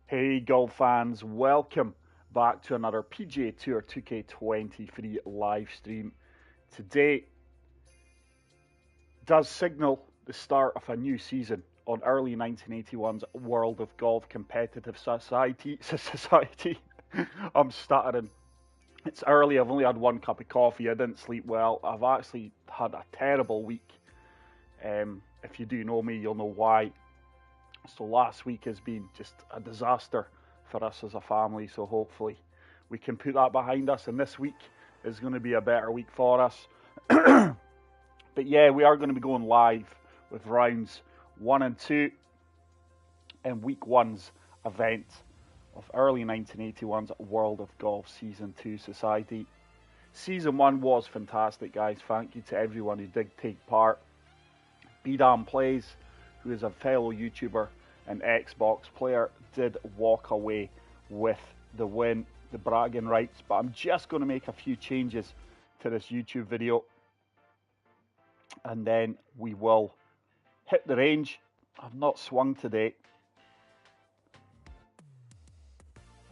Hey golf fans, welcome back to another PGA Tour 2K23 live stream. Today does signal the start of a new season on Early 1981's World of Golf Competitive Society. I'm stuttering. It's early, I've only had one cup of coffee, I didn't sleep well. I've actually had a terrible week. If you do know me, you'll know why. So last week has been just a disaster for us as a family. So hopefully we can put that behind us. And this week is going to be a better week for us. But yeah, we are going to be going live with rounds 1 and 2 in week 1's event of Early 1981's World of Golf Season 2 Society. Season 1 was fantastic, guys. Thank you to everyone who did take part. Bdam Plays, who is a fellow YouTuber and Xbox player, did walk away with the win, the bragging rights. But I'm just going to make a few changes to this YouTube video, and then we will hit the range. I've not swung today.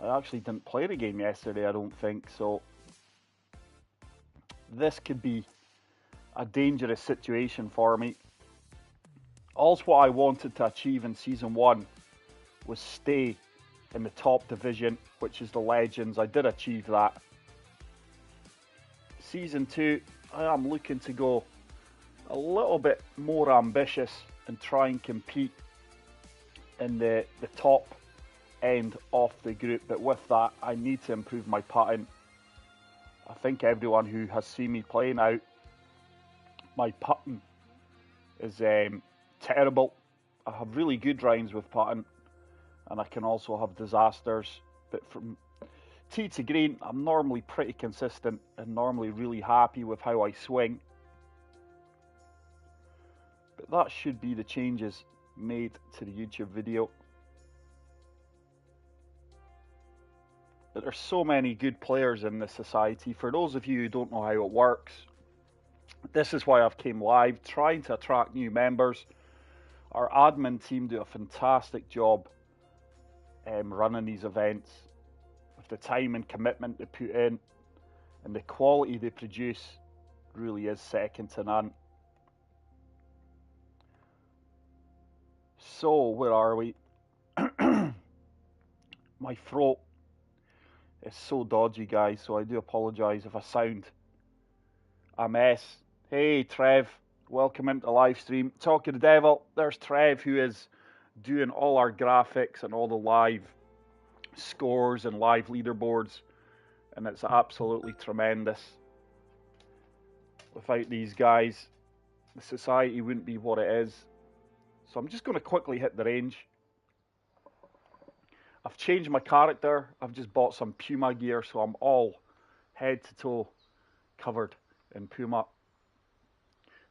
I actually didn't play the game yesterday, I don't think, so this could be a dangerous situation for me. All what I wanted to achieve in Season 1 was stay in the top division, which is the Legends. I did achieve that. Season 2, I am looking to go a little bit more ambitious and try and compete in the top end of the group. But with that, I need to improve my putting. I think everyone who has seen me play now, my putting is terrible. I have really good rounds with putting, and I can also have disasters. But from tee to green, I'm normally pretty consistent and normally really happy with how I swing. But that should be the changes made to the YouTube video. But there's so many good players in this society. For those of you who don't know how it works, this is why I've came live, trying to attract new members. Our admin team do a fantastic job running these events, with the time and commitment they put in, and the quality they produce really is second to none. So where are we? My throat is so dodgy, guys, so I do apologise if I sound a mess. Hey Trev, welcome into the live stream. Talk of the Devil, there's Trev, who is doing all our graphics and all the live scores and live leaderboards, and it's absolutely tremendous. Without these guys, the society wouldn't be what it is. So I'm just going to quickly hit the range. I've changed my character. I've just bought some Puma gear, so I'm all head to toe covered in Puma.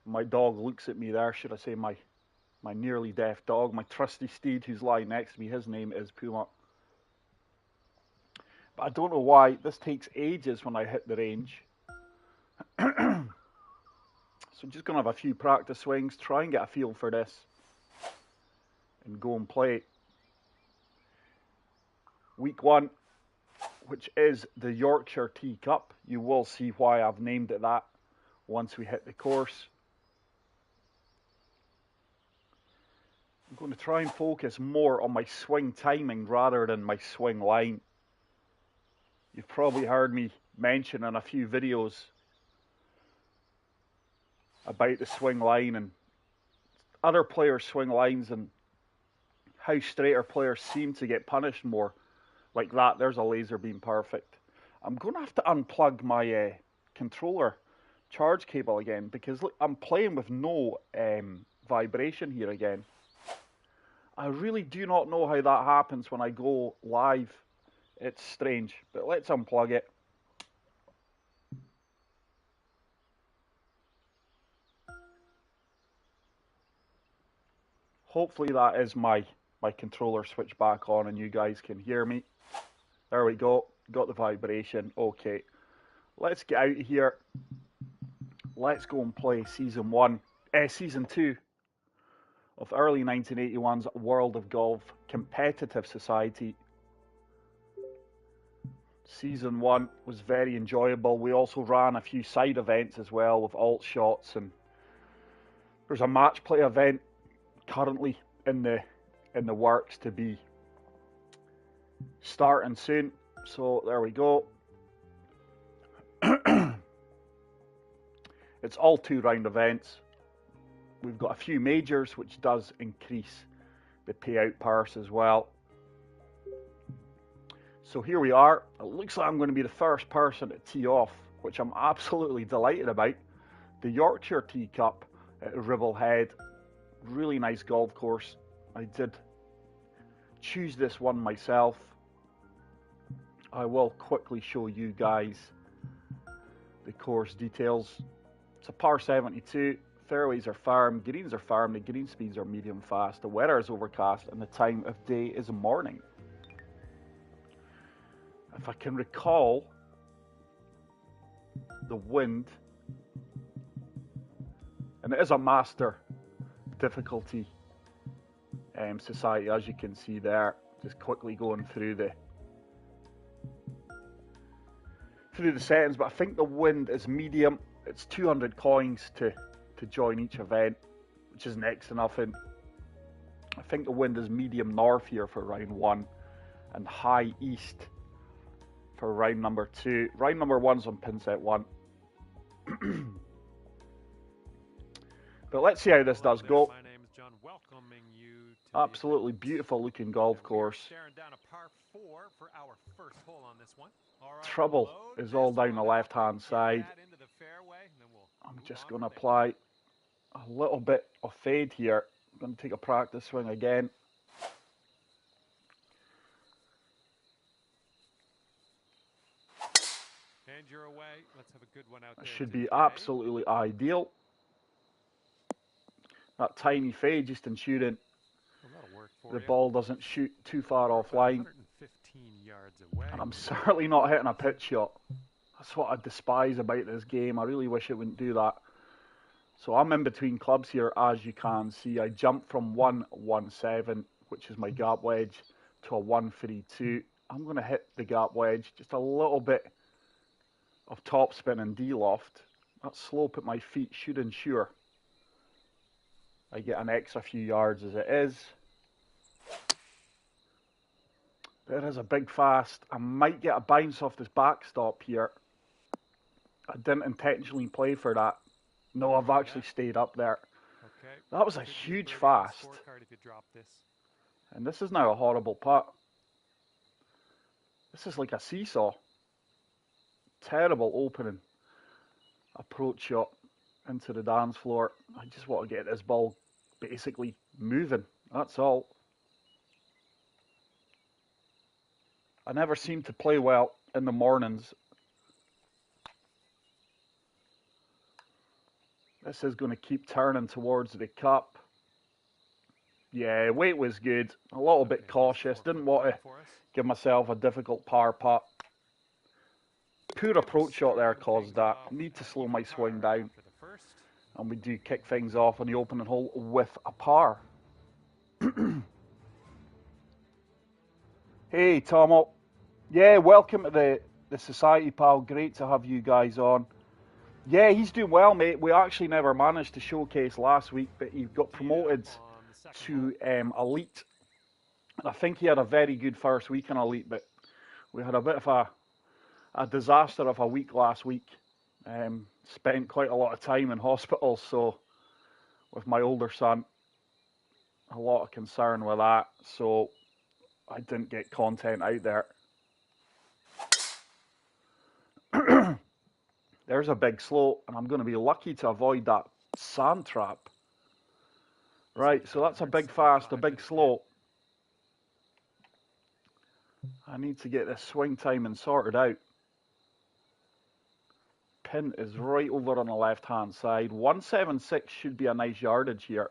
My dog looks at me there, should I say my nearly deaf dog, my trusty steed who's lying next to me, his name is Puma. But I don't know why, this takes ages when I hit the range. So I'm just going to have a few practice swings, try and get a feel for this, and go and play. Week 1, which is the Yorkshire Tea Cup. You will see why I've named it that once we hit the course. I'm going to try and focus more on my swing timing rather than my swing line. You've probably heard me mention in a few videos about the swing line and other players' swing lines and how straighter players seem to get punished more. Like that, there's a laser beam, perfect. I'm going to have to unplug my controller charge cable again, because look, I'm playing with no vibration here again. I really do not know how that happens when I go live. It's strange, but let's unplug it. Hopefully that is my controller switch back on and you guys can hear me. There we go, got the vibration. Okay, let's get out of here. Let's go and play Season 2 of Early 1981's World of Golf Competitive Society. Season 1 was very enjoyable. We also ran a few side events as well with alt shots, and there's a match play event currently in the works to be starting soon. So there we go. It's all 2-round events. We've got a few majors, which does increase the payout purse as well. So here we are. It looks like I'm going to be the first person to tee off, which I'm absolutely delighted about. The Yorkshire Tee Cup at Ribblehead. Really nice golf course. I did choose this one myself. I will quickly show you guys the course details. It's a par 72. Fairways are firm, greens are firm, the green speeds are medium fast, the weather is overcast, and the time of day is morning. If I can recall, the wind, and it is a master difficulty society, as you can see there. Just quickly going through the settings, but I think the wind is medium. It's 200 coins to join each event, which is next to nothing. I think the wind is medium north here for round 1 and high east for round number 2. Round number 1's on pin set 1. But let's see how this does go. Absolutely beautiful looking golf course. Trouble is all down the left hand side. I'm just going to apply a little bit of fade here. I'm going to take a practice swing again. And you're away. Let's have a good one out there. That should be absolutely ideal. That tiny fade just ensuring the ball doesn't shoot too far offline. And I'm certainly not hitting a pitch shot. That's what I despise about this game. I really wish it wouldn't do that. So I'm in between clubs here, as you can see. I jumped from 117, which is my gap wedge, to a 132. I'm going to hit the gap wedge, just a little bit of topspin and D-loft. That slope at my feet should ensure I get an extra few yards as it is. There is a big fast. I might get a bounce off this backstop here. I didn't intentionally play for that. No, I've actually stayed up there. That was a huge fast. And this is now a horrible putt. This is like a seesaw. Terrible opening approach shot into the dance floor. I just want to get this ball basically moving. That's all. I never seem to play well in the mornings. This is going to keep turning towards the cup. Yeah, weight was good. A little bit cautious. Didn't want to give myself a difficult par putt. Poor approach shot there caused that. Need to slow my swing down. And we do kick things off on the opening hole with a par. Hey, Tomo. Yeah, welcome to the society, pal. Great to have you guys on. Yeah, he's doing well, mate. We actually never managed to showcase last week, but he got promoted to Elite. And I think he had a very good first week in Elite, but we had a bit of a disaster of a week last week. Spent quite a lot of time in hospital, so with my older son, a lot of concern with that, so I didn't get content out there. There's a big slope, and I'm going to be lucky to avoid that sand trap. Right, so that's a big fast, a big slope. I need to get this swing timing sorted out. Pin is right over on the left-hand side. 176 should be a nice yardage here.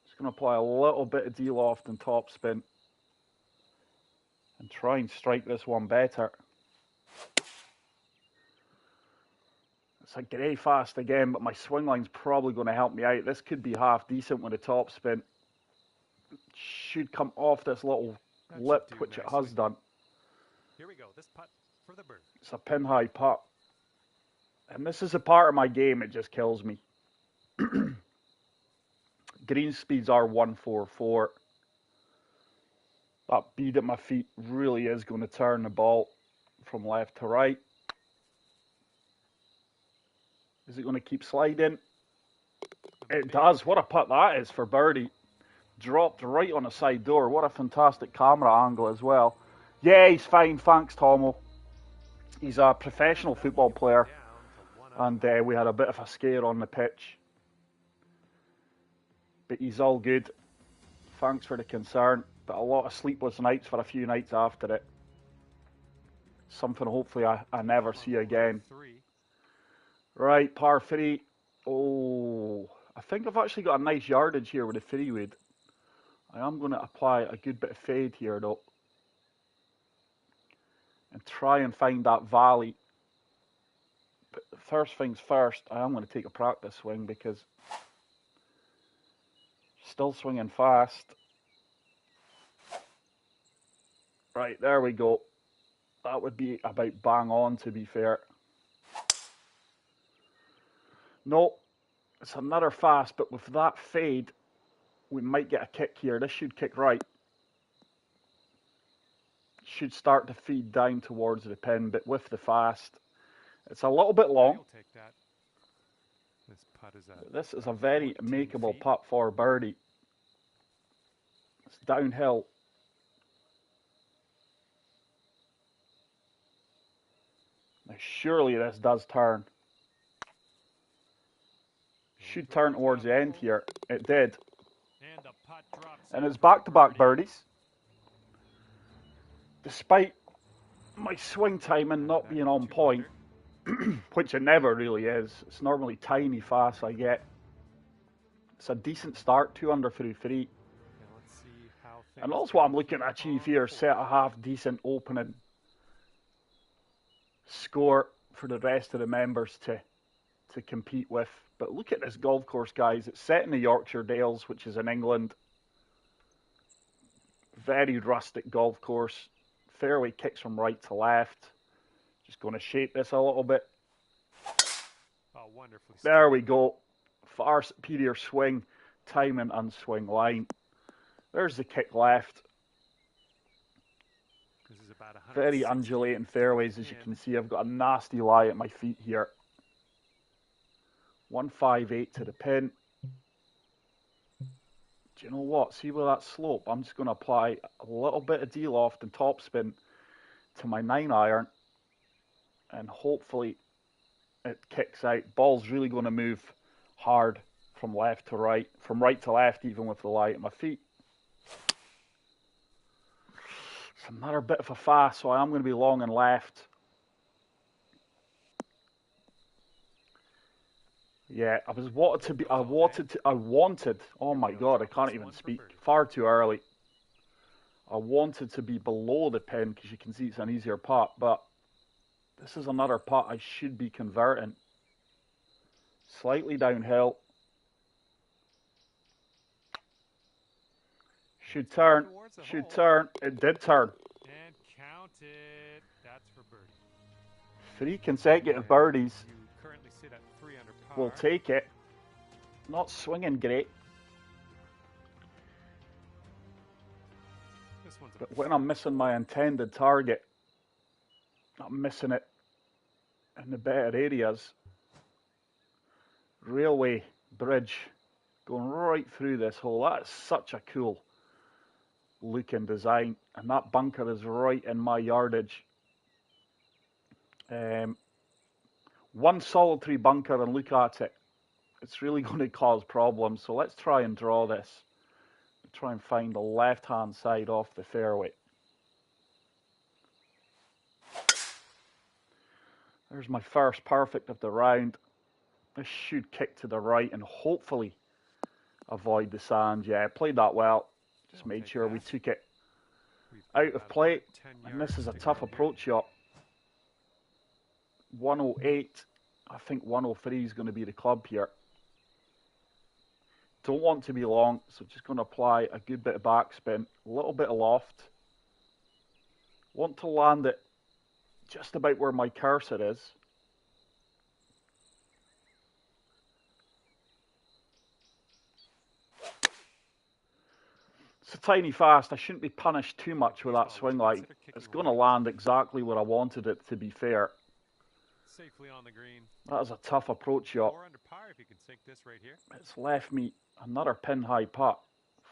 Just going to apply a little bit of D-loft and topspin. And try and strike this one better. It's a grey fast again, but my swing line's probably going to help me out. This could be half decent with a topspin. Should come off this little lip, which it has done. Here we go. This putt for the birdie. It's a pin high putt. And this is a part of my game, it just kills me. Green speeds are 144. That bead at my feet really is going to turn the ball from left to right. Is it going to keep sliding? It does. What a putt that is for birdie. Dropped right on the side door. What a fantastic camera angle as well. Yeah, he's fine. Thanks, Tomo. He's a professional football player. And we had a bit of a scare on the pitch. But he's all good. Thanks for the concern. But a lot of sleepless nights for a few nights after it. Something hopefully I never see again. Right, par 3. Oh, I think I've actually got a nice yardage here with the 3-wood. I am going to apply a good bit of fade here though. And try and find that valley. But first things first, I am going to take a practice swing because still swinging fast. Right, there we go. That would be about bang on, to be fair. No, it's another fast, but with that fade, we might get a kick here. This should kick right. Should start to feed down towards the pin, but with the fast, it's a little bit long. This is a very makeable putt for birdie. It's downhill. Now surely this does turn. Should turn towards the end here. It did. And it's back-to-back birdies. Despite my swing timing not being on point, which it never really is. It's normally tiny fast I get. It's a decent start, 2 under through 3. And that's what I'm looking to achieve here, set a half-decent opening score for the rest of the members to compete with. But look at this golf course, guys. It's set in the Yorkshire Dales, which is in England. Very rustic golf course. Fairway kicks from right to left. Just going to shape this a little bit. Oh, wonderfully. There we go. Far superior swing, timing and swing line. There's the kick left. This is about very undulating fairways, as you can see. I've got a nasty lie at my feet here. 158 to the pin. Do you know what? See with that slope, I'm just going to apply a little bit of D-loft and topspin to my 9-iron, and hopefully it kicks out. Ball's really going to move hard from left to right, from right to left, even with the lie at my feet. It's another bit of a fast, so I am going to be long and left. Yeah, I wanted, oh my God, I can't even speak. Far too early. I wanted to be below the pin because you can see it's an easier putt, but this is another putt I should be converting. Slightly downhill. Should turn. Should turn. It did turn. And count it. That's for birdie. 3 consecutive birdies. You currently sit at 3 under par. We'll take it. Not swinging great. But when I'm missing my intended target, I'm missing it in the better areas. Railway bridge going right through this hole. That is such a cool looking design, and that bunker is right in my yardage. One solitary bunker, and look at it. It's really going to cause problems, so let's try and draw this. Try and find the left hand side off the fairway. There's my first perfect of the round. This should kick to the right and hopefully avoid the sand. Yeah, played that well. Just made sure we took it out of play. And this is a tough approach shot. 108. I think 103 is going to be the club here. Don't want to be long, so just going to apply a good bit of backspin, a little bit of loft. Want to land it just about where my cursor is. It's a tiny fast. I shouldn't be punished too much with that swing line. It's going to land exactly where I wanted it, to be fair. Safely on the green. That is a tough approach shot. 4 under par if you can sink this right here. It's left me another pin high putt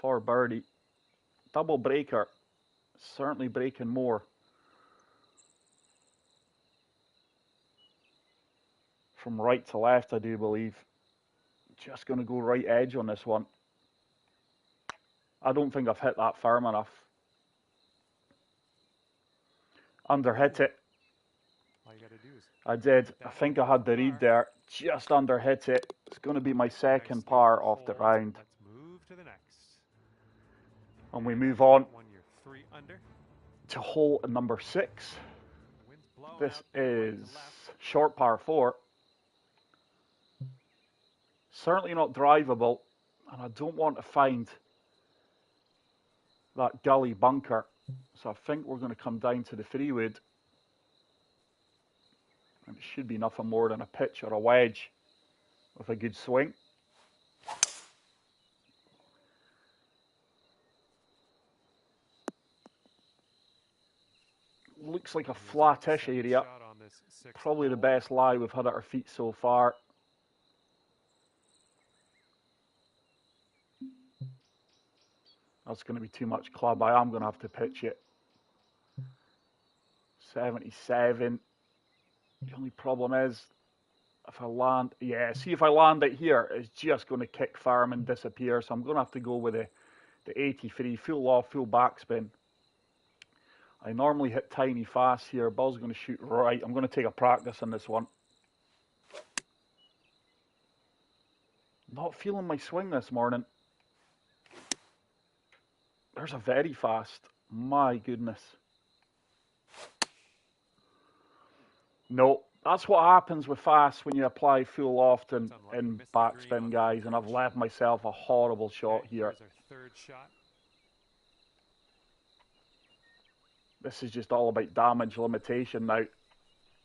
for birdie. Double breaker. Certainly breaking more. From right to left, I do believe. Just going to go right edge on this one. I don't think I've hit that firm enough. Underhit it. All you got to do is I did. I think I had the read there. Just underhit it. It's going to be my second par off the round. Let's move to the next. And we move on One you're 3 under. to hole number 6. Wind's blowing This out there right is to left. short par 4. Certainly not drivable. And I don't want to find that gully bunker. So I think we're going to come down to the 3-wood. And it should be nothing more than a pitch or a wedge with a good swing. Looks like a flattish area. Probably the best lie we've had at our feet so far. That's going to be too much club. I am going to have to pitch it. 77. The only problem is, if I land, see if I land it here, it's just going to kick firm and disappear. So I'm going to have to go with the 83, full off, full backspin. I normally hit tiny fast here. Ball's going to shoot right. I'm going to take a practice on this one. Not feeling my swing this morning. There's a very fast. My goodness. No, that's what happens with fast when you apply full loft and backspin, guys. And I've left myself a horrible shot here. Third shot. This is just all about damage limitation now.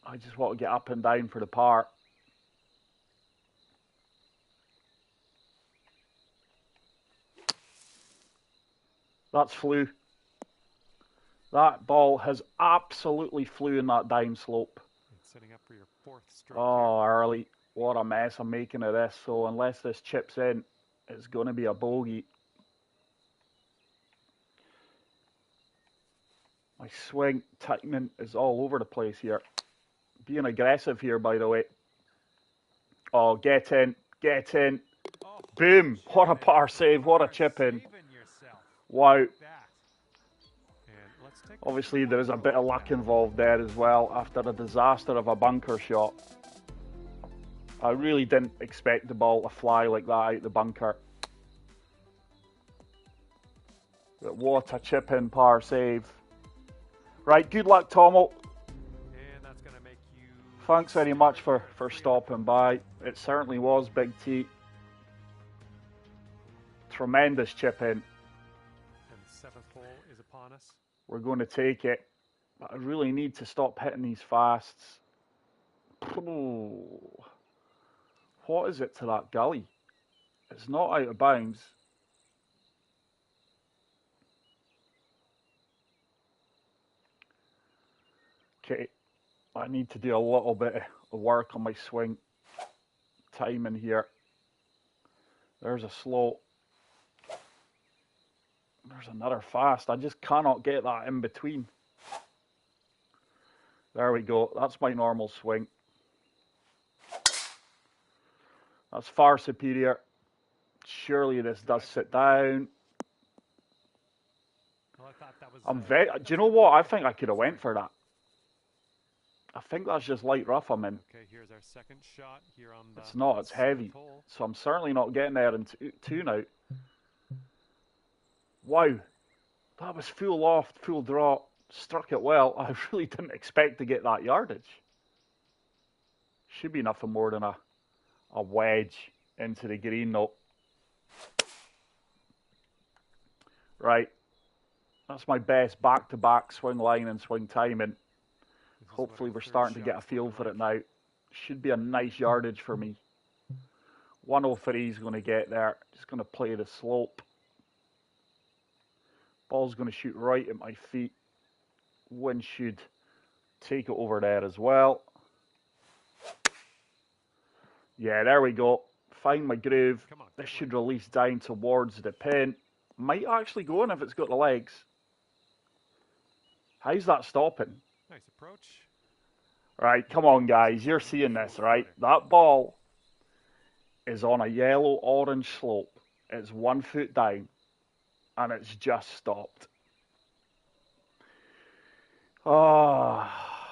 I just want to get up and down for the par. That's flew. That ball has absolutely flew in that down slope. Setting up for your 4th stroke. Oh, early. What a mess I'm making of this. So unless this chips in, it's going to be a bogey. My swing timing is all over the place here. Being aggressive here, by the way. Oh, get in. Get in. Oh, Boom. What a par save. What a chip in. Wow. Obviously, there is a bit of luck involved there as well after a disaster of a bunker shot. I really didn't expect the ball to fly like that out the bunker. But what a chip in par save. Right, good luck, Tomo. And that's going to make you... Thanks very much for stopping by. It certainly was Big T. Tremendous chip in. And the 7th hole is upon us. We're going to take it. But I really need to stop hitting these fasts. Oh. What is it to that gully? It's not out of bounds. Okay, I need to do a little bit of work on my swing timing here. There's a slow. There's another fast. I just cannot get that in between. There we go. That's my normal swing. That's far superior. Surely this does sit down. Well, I thought that was, do you know what? I think I could have went for that. I think that's just light rough I'm in. Okay, here's our 2nd shot here on the... It's not. It's heavy. Hole. So I'm certainly not getting there in two now. Wow. That was full loft, full draw. Struck it well. I really didn't expect to get that yardage. Should be nothing more than a wedge into the green though. Right. That's my best back-to-back swing line and swing timing. Hopefully we're starting to get a feel for it now. Should be a nice yardage for me. 103 is going to get there. Just going to play the slope. Ball's going to shoot right at my feet. Wind should take it over there as well. Yeah, there we go. Find my groove. This should release down towards the pin. Might actually go in if it's got the legs. How's that stopping? Nice approach. Right, come on guys, you're seeing this, right? That ball is on a yellow-orange slope. It's 1 foot down, and it's just stopped. Oh,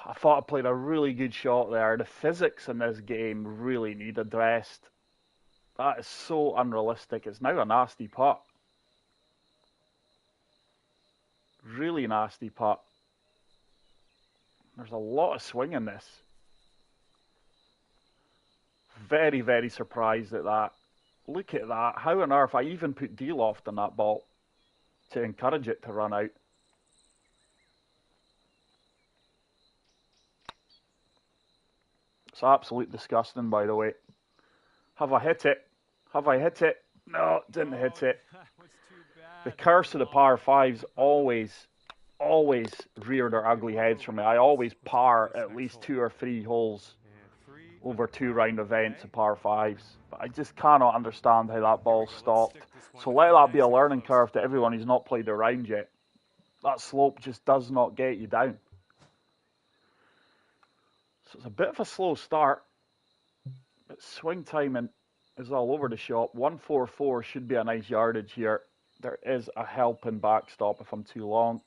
I thought I played a really good shot there. The physics in this game really need addressed. That is so unrealistic. It's now a nasty putt. Really nasty putt. There's a lot of swing in this. Very, very surprised at that. Look at that. How on earth I even put D-loft on that ball to encourage it to run out. It's absolutely disgusting, by the way. Have I hit it? Have I hit it? No, didn't hit it. That was too bad. The curse of the par fives always rear their ugly heads for me. I always par at least 2 or 3 holes over 2-round events of par fives. But I just cannot understand how that ball stopped. So let that be a learning curve to everyone who's not played the round yet. That slope just does not get you down. So it's a bit of a slow start. But swing timing is all over the shop. 144 should be a nice yardage here. There is a helping backstop if I'm too long.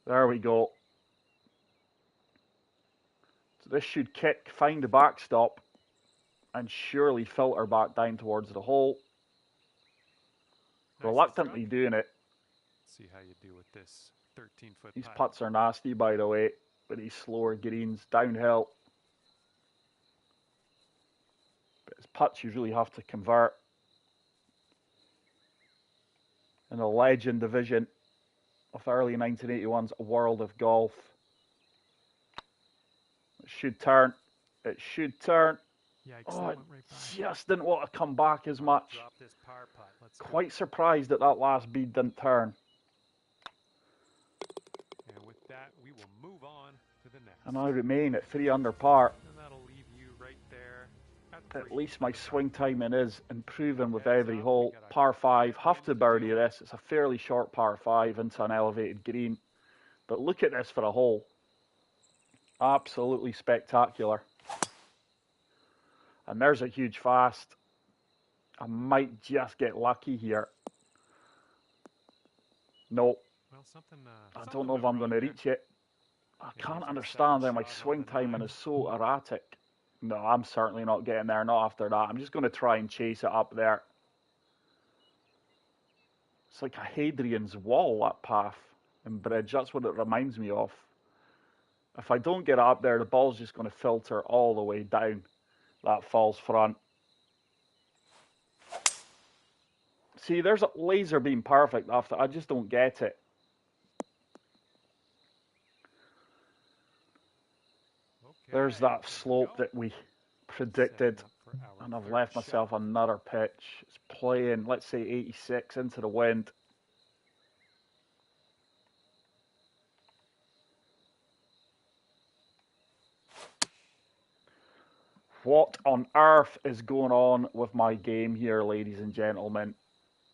There we go. So this should kick, find the backstop, and surely filter back down towards the hole. Reluctantly doing it. See how you do with this 13-foot These putt. putts are nasty, by the way, with these slower greens downhill. But it's putts you really have to convert. In the legend division of early 1981s World of Golf. It should turn. It should turn. Yikes, Oh, it that went right by. just didn't want to come back as much. Drop this par putt. Let's go. Quite surprised that that last bead didn't turn. And with that, we will move on to the next. And I remain at 3 under par. And that'll leave you right there At least my swing timing is improving with every hole. Par 5, have to birdie this. It's a fairly short par 5 into an elevated green. But look at this for a hole. Absolutely spectacular. And there's a huge fast. I might just get lucky here. No, Well, something, I don't know if I'm going to reach it. I can't understand how my swing timing is so erratic. No, I'm certainly not getting there, not after that. I'm just going to try and chase it up there. It's like a Hadrian's Wall, that path in Bridge. That's what it reminds me of. If I don't get it up there, the ball's just going to filter all the way down that false front. See, there's a laser beam perfect after. I just don't get it. There's that slope that we predicted, and I've left myself another pitch. It's playing, let's say, 86 into the wind. What on earth is going on with my game here, ladies and gentlemen?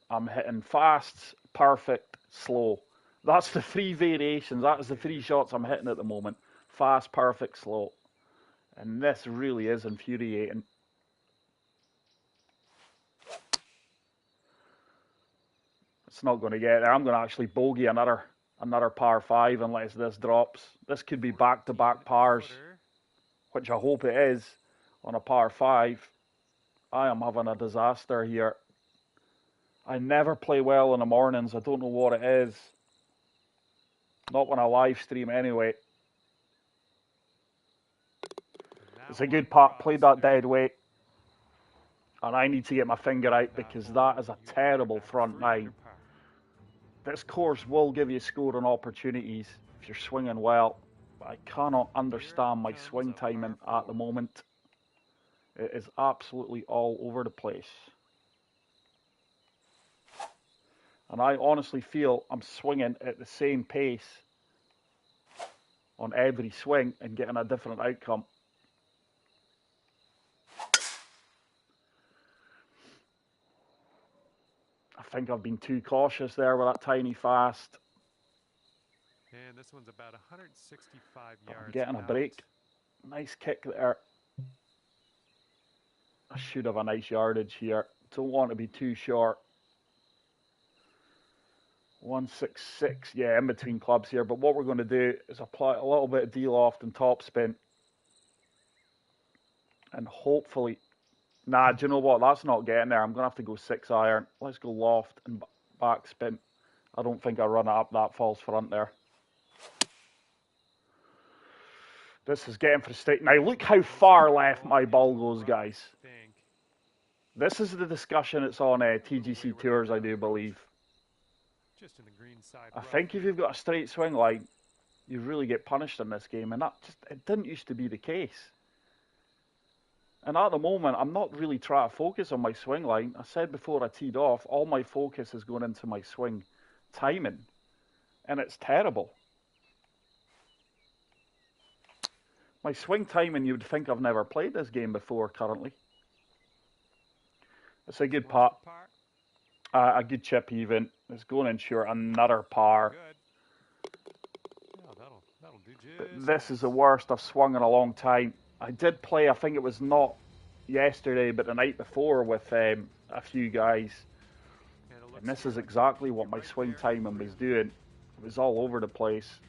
I'm hitting fast, perfect, slow. That's the 3 variations. That is the 3 shots I'm hitting at the moment. Fast, perfect, slow. And this really is infuriating. It's not going to get there. I'm going to actually bogey another par 5 unless this drops. This could be back-to-back pars, which I hope it is on a par 5. I am having a disaster here. I never play well in the mornings. I don't know what it is. Not when I live stream anyway. It's a good putt. Played that dead weight. And I need to get my finger out because that is a terrible front nine. This course will give you scoring opportunities. if you're swinging well. I cannot understand my swing timing at the moment. It is absolutely all over the place. And I honestly feel I'm swinging at the same pace on every swing and getting a different outcome. I think I've been too cautious there with that tiny fast. And this one's about 165 yards. I'm getting a break. Nice kick there. I should have a nice yardage here. Don't want to be too short. 166, yeah, in between clubs here. But what we're going to do is apply a little bit of D-loft and top spin. And hopefully, nah, do you know what? That's not getting there. I'm going to have to go 6-iron. Let's go loft and back spin. I don't think I run it up that false front there. This is getting frustrating. Now, look how far left my ball goes, guys. This is the discussion. It's on TGC Tours, I do believe. I think if you've got a straight swing line, you really get punished in this game. And it didn't used to be the case. And at the moment, I'm not really trying to focus on my swing line. I said before I teed off, all my focus is going into my swing timing. And it's terrible. My swing timing, you'd think I've never played this game before currently. It's a good putt. A good chip even. It's going in short. Another par. This is the worst I've swung in a long time. I did play, I think it was not yesterday, but the night before with a few guys. And this is exactly what my swing timing was doing. It was all over the place.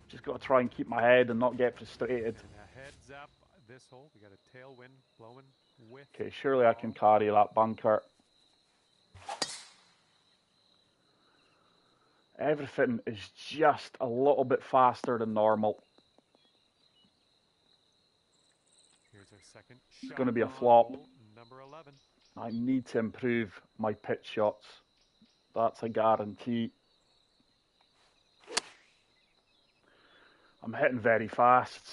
Just got to try and keep my head and not get frustrated. Heads up this hole. We got a tailwind blowing with. Okay, surely I can carry that bunker. Everything is just a little bit faster than normal. Here's our second It's going to be a flop. Number 11. I need to improve my pitch shots. That's a guarantee. I'm hitting very fast.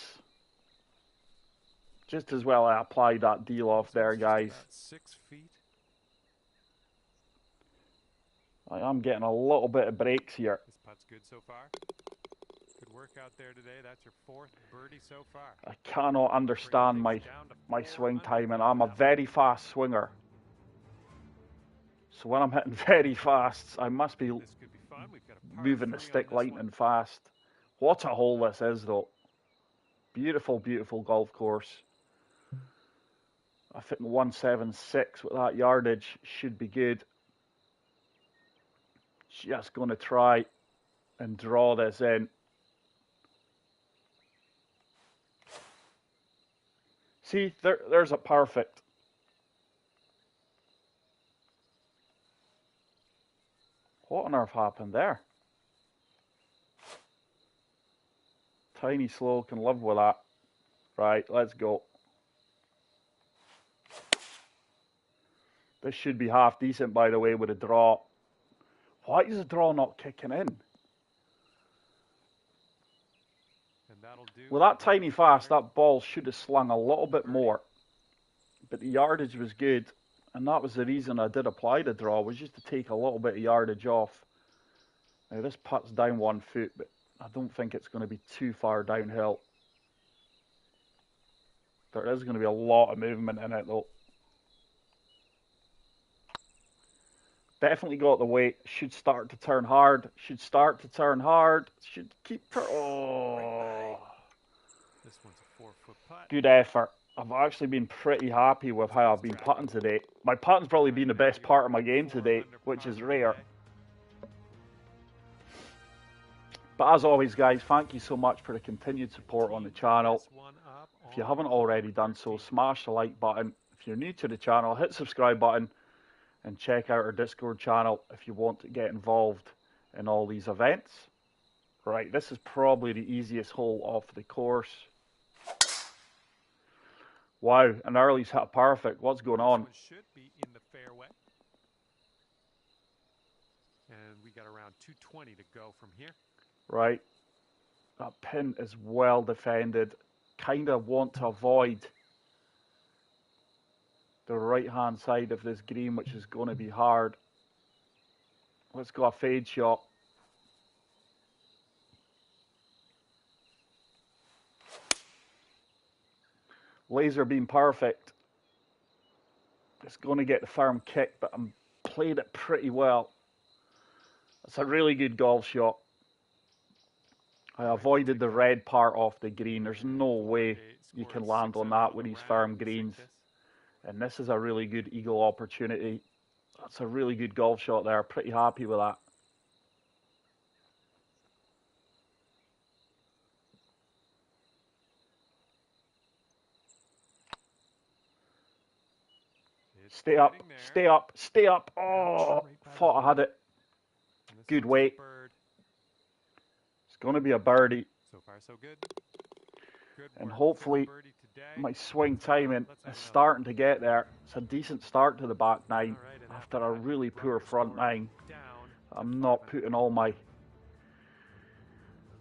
Just as well I applied that D-loft there, guys. 6 feet. I am getting a little bit of breaks here. This putt's good so far. Good work out there today. That's your 4th birdie so far. I cannot understand my swing timing. I'm a very fast swinger. So when I'm hitting very fast, I must be moving the stick lightning fast. What a hole this is, though. Beautiful, beautiful golf course. I think 176 with that yardage should be good. Just going to try and draw this in. See, there's a perfect. What on earth happened there? Tiny slow, can live with that. Right, let's go. This should be half decent, by the way, with a draw. Why is the draw not kicking in? With that tiny fast, that ball should have slung a little bit more. But the yardage was good. And that was the reason I did apply the draw, was just to take a little bit of yardage off. Now this putt's down 1 foot, but I don't think it's going to be too far downhill. There is going to be a lot of movement in it though. Definitely got the weight. Should start to turn hard. Should start to turn hard. Should keep oh. This one's a 4-foot putt. Good effort. I've actually been pretty happy with how I've been putting today. My putting's probably been the best part of my game today, which is rare. But as always, guys, thank you so much for the continued support on the channel. If you haven't already done so, smash the like button. If you're new to the channel, hit the subscribe button. And check out our Discord channel if you want to get involved in all these events. Right, this is probably the easiest hole off the course. Wow, and Early's hit perfect. What's going on? Should be in the fairway. And and we got around 220 to go from here. Right. That pin is well defended. Kind of want to avoid the right-hand side of this green, which is going to be hard. Let's go a fade shot. Laser beam perfect. It's going to get the firm kick, but I'm played it pretty well. It's a really good golf shot. I avoided the red part off the green. There's no way you can land on that with these firm greens. And this is a really good eagle opportunity. That's a really good golf shot there. Pretty happy with that. Stay up, stay up, stay up. Oh, thought I had it. Good weight. It's going to be a birdie. So far, so good. And hopefully my swing timing is starting to get there. It's a decent start to the back nine after a really poor front nine. I'm not putting all my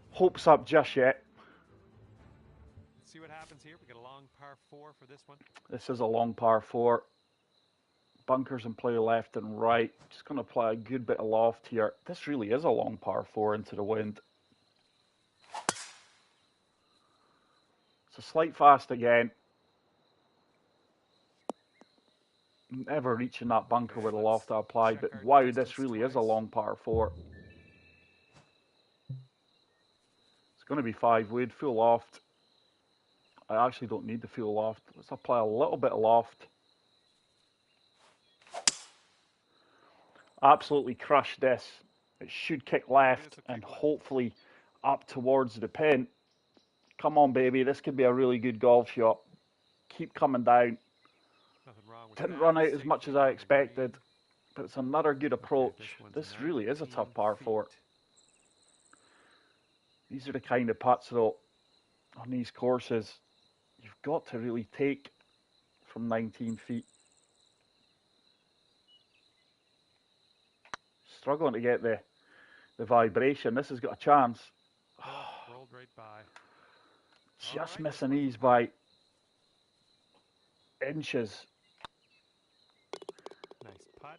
hopes up just yet. Let's see what happens here. We got a long par 4 for this one. This is a long par 4. Bunkers in play left and right. Just going to play a good bit of loft here. This really is a long par 4 into the wind. It's a slight fast again. Never reaching that bunker with a loft I applied, but wow, this really is a long par 4. It's going to be 5 wood, full loft. I actually don't need the full loft. Let's apply a little bit of loft. Absolutely crushed this. It should kick left and hopefully up towards the pin. Come on, baby. This could be a really good golf shot. Keep coming down. Didn't run out as much as I expected, but it's another good approach. This really is a tough par 4. These are the kind of putts, though, on these courses, you've got to really take from 19 feet. Struggling to get the vibration. This has got a chance. Rolled right by. Just missing these by inches. Nice putt.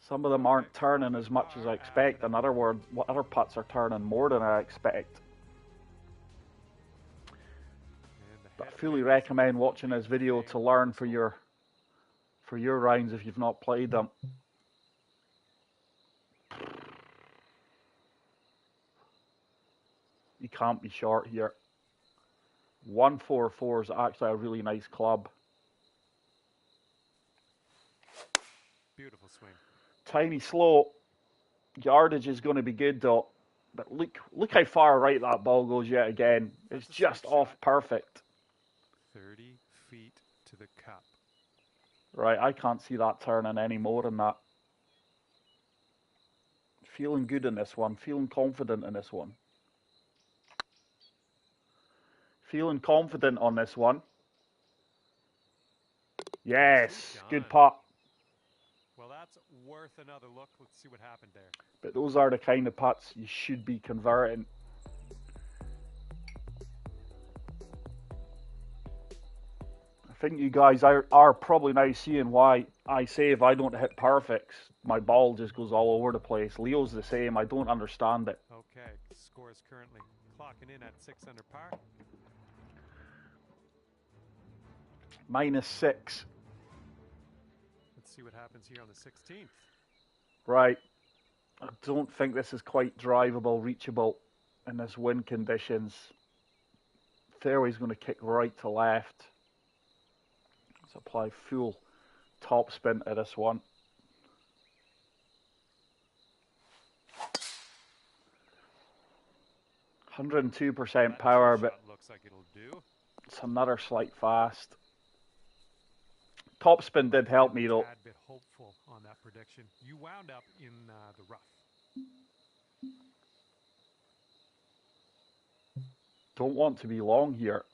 Some of them aren't turning as much as I expect. In other words, other putts are turning more than I expect. But I fully recommend watching this video to learn for your rounds if you've not played them. You can't be short here. 144 is actually a really nice club. Beautiful swing. Tiny slow. Yardage is going to be good though. But look how far right that ball goes yet again. It's just off perfect. 30 feet to the cup. Right, I can't see that turning any more than that. Feeling good in this one. Feeling confident in this one. Feeling confident on this one. Yes, good putt. Well, that's worth another look. Let's see what happened there. But those are the kind of putts you should be converting. I think you guys are probably now seeing why I say if I don't hit perfects, my ball just goes all over the place. Leo's the same. I don't understand it. Okay, score is currently clocking in at 6 under par. -6. Let's see what happens here on the 16th. Right. I don't think this is quite drivable, reachable in this wind conditions. Fairway's going to kick right to left. Let's apply full top spin to this one. %102 power, but looks like it'll do. It's another slight fast. Topspin did help me though. A bit hopeful on that prediction. You wound up in the rough. Don't want to be long here.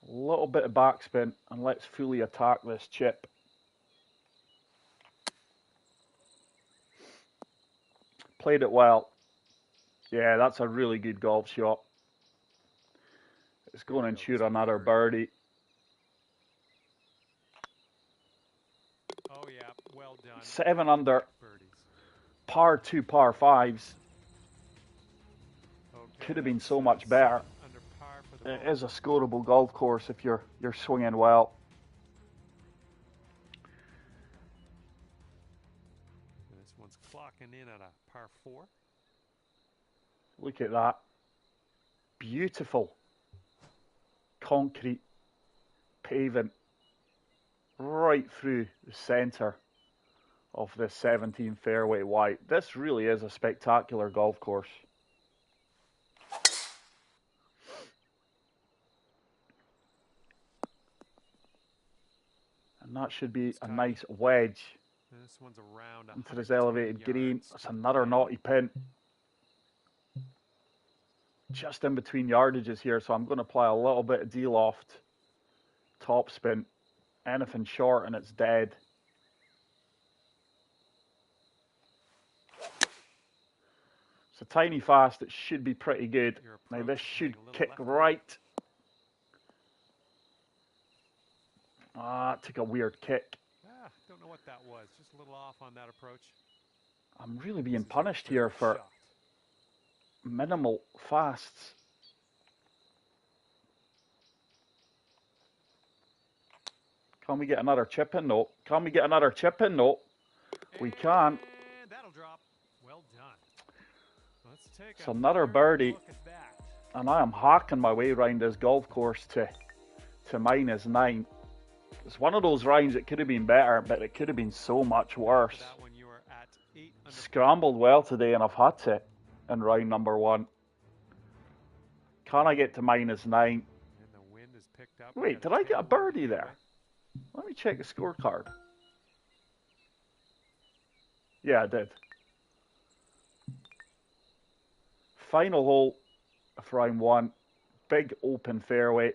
A little bit of backspin and let's fully attack this chip. Played it well. Yeah, that's a really good golf shot. It's going to ensure another birdie. Oh yeah, well done. 7 under. Birdies. Par 2, par 5s. Okay, Could have been so much better. Under par for the It moment. is a scoreable golf course if you're swinging well. And this one's clocking in at a par 4. Look at that. Beautiful concrete paving right through the centre of this 17 fairway wide. This really is a spectacular golf course. And that should be a nice wedge And this one's around into this elevated green. That's another naughty pin. Just in between yardages here, so I'm going to apply a little bit of D-loft, topspin. Anything short and it's dead. It's a tiny fast, it should be pretty good. Now this should kick right. Ah, it took a weird kick. Don't know what that was. Just a little off on that approach. I'm really being punished here for minimal fasts. Can we get another chip in? No. Can we get another chip in? No. We can. That'll drop. Well done. Let's take it's another birdie. And I am hacking my way around this golf course to -9. It's one of those rounds that could have been better, but it could have been so much worse. Scrambled well today and I've had to in round number 1. Can I get to -9? Wait, did I get a birdie there? Let me check the scorecard. Yeah, I did. Final hole of round 1. Big open fairway.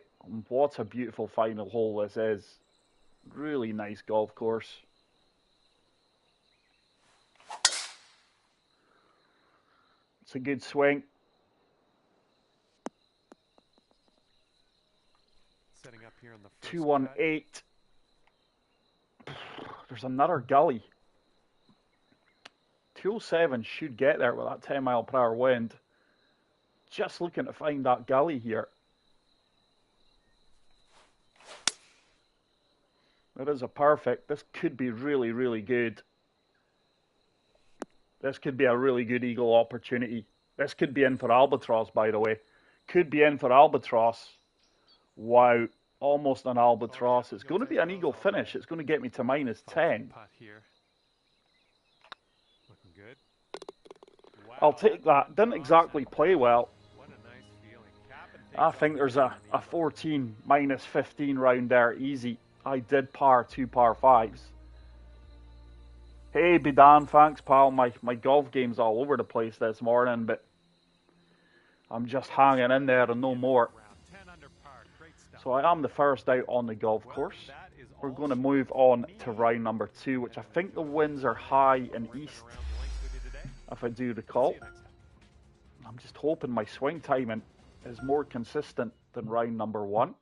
What a beautiful final hole this is. Really nice golf course. It's a good swing. Setting up here on the first 218. There's another gully. 207 should get there with that 10-mile-per-hour wind. Just looking to find that gully here. That is a perfect. This could be really, really good. This could be a really good eagle opportunity. This could be in for albatross, by the way. Could be in for albatross. Wow, almost an albatross. It's going to be an eagle finish. It's going to get me to -10. Looking good. I'll take that. Didn't exactly play well. What a nice feeling. I think there's a 14 -15 round there, easy. I did par 2 par 5s. Hey, Bidan, thanks, pal. My golf game's all over the place this morning, but I'm just hanging in there and no more. So I am the first out on the golf course. We're going to move on to round number 2, which I think the winds are high and east, if I do recall. I'm just hoping my swing timing is more consistent than round number 1.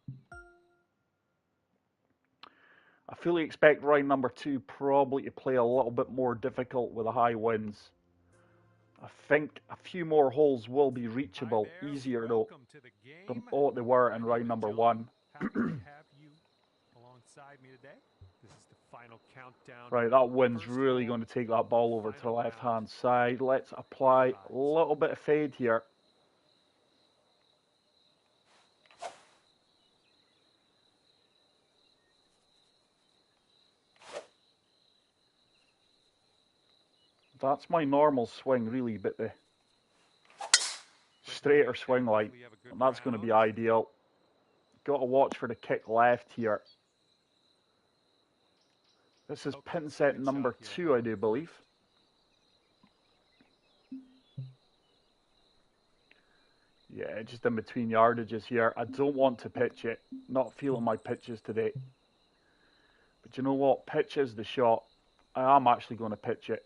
I fully expect round number 2 probably to play a little bit more difficult with the high winds. I think a few more holes will be reachable, easier though than what they were in round number 1. Right, that wind's really going to take that ball over to the left-hand side. Let's apply a little bit of fade here. That's my normal swing, really, but the straighter swing line, and that's going to be ideal. Got to watch for the kick left here. This is pin set number 2, I do believe. Yeah, just in between yardages here. I don't want to pitch it. Not feeling my pitches today. But you know what? Pitch is the shot. I am actually going to pitch it.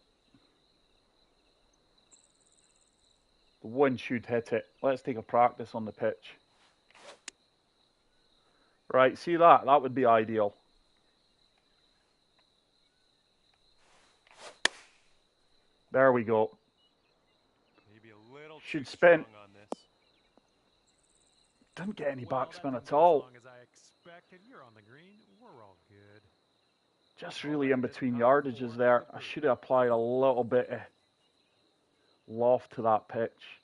The wind should hit it. Let's take a practice on the pitch. Right, see that? That would be ideal. There we go. Maybe a little Should too spin. strong on this. Didn't get any Well, backspin that at all. as long as I expected. You're on the green. We're all good. Just really in between yardages there. I should have applied a little bit of loft to that pitch.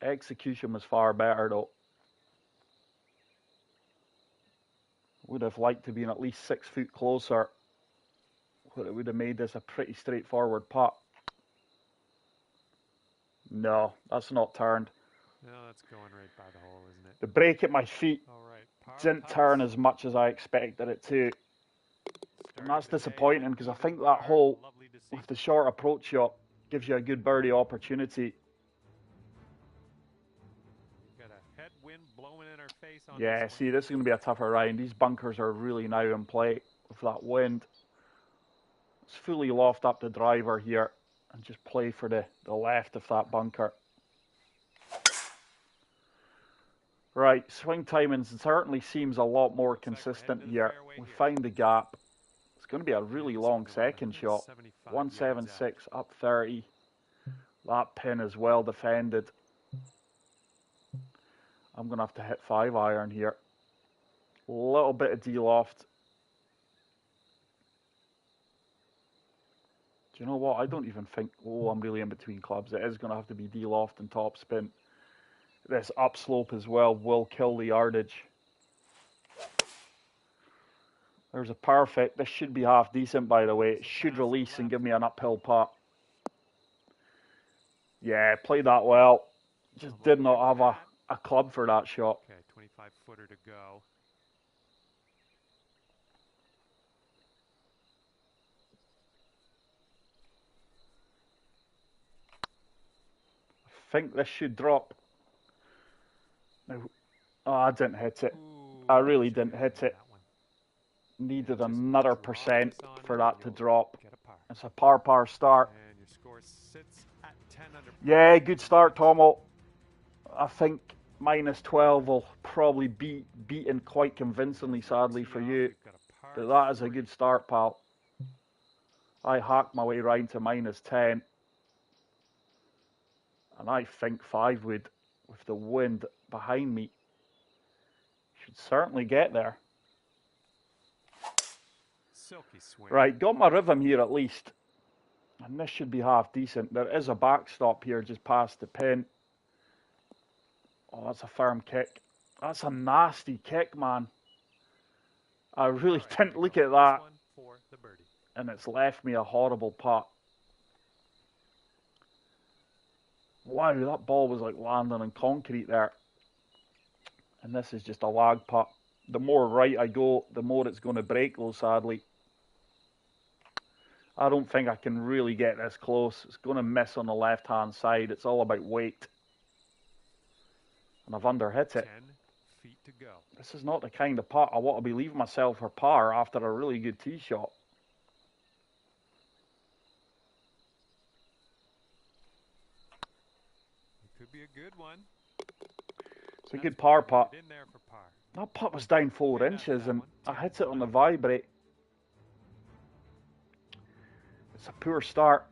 Execution was far better though. Would have liked to be at least 6 foot closer. But it would have made this a pretty straightforward putt. No, that's not turned. No, that's going right by the hole, isn't it? The break at my feet All right, didn't turn as much as I expected it to. And that's disappointing because I think that hole with the short approach shot gives you a good birdie opportunity. Got a headwind blowing in our face on Yeah, this see, this is going to be a tougher round. These bunkers are really now in play with that wind. Let's fully loft up the driver here and just play for the left of that bunker. Right, swing timing certainly seems a lot more consistent here. We find the gap. It's going to be a really long second shot. 176 up 30. That pin is well defended. I'm going to have to hit 5-iron here. A little bit of de-loft. Do you know what? I don't even think, oh, I'm really in between clubs. It is going to have to be de-loft and top spin. This upslope as well will kill the yardage. There's a perfect. This should be half decent, by the way. It should release and give me an uphill putt. Yeah, played that well. Just did not have a club for that shot. Okay, 25-footer to go. I think this should drop. Now, oh, I didn't hit it. Ooh, I really didn't hit it. Needed another percent for that to drop. It's a par start. And your score sits at 10 under par. Yeah, good start, Tomo. I think minus 12 will probably be beaten quite convincingly, sadly for you. But that is a good start, pal. I hacked my way round to minus 10. And I think 5 would, with the wind behind me, should certainly get there. Silky swing. Right, got my rhythm here at least. And this should be half decent. There is a backstop here just past the pin. Oh, that's a firm kick. That's a nasty kick, man. I really didn't look at that. And it's left me a horrible putt. Wow, that ball was like landing on concrete there. And this is just a lag putt. The more right I go, the more it's going to break though, sadly. I don't think I can really get this close. It's going to miss on the left-hand side. It's all about weight. And I've underhit it. 10 feet to go. This is not the kind of putt I want to be leaving myself for par after a really good tee shot. It could be a good one. It's a good par putt. In there for par. That putt was down 4 inches and I hit it on the vibrate. It's a poor start.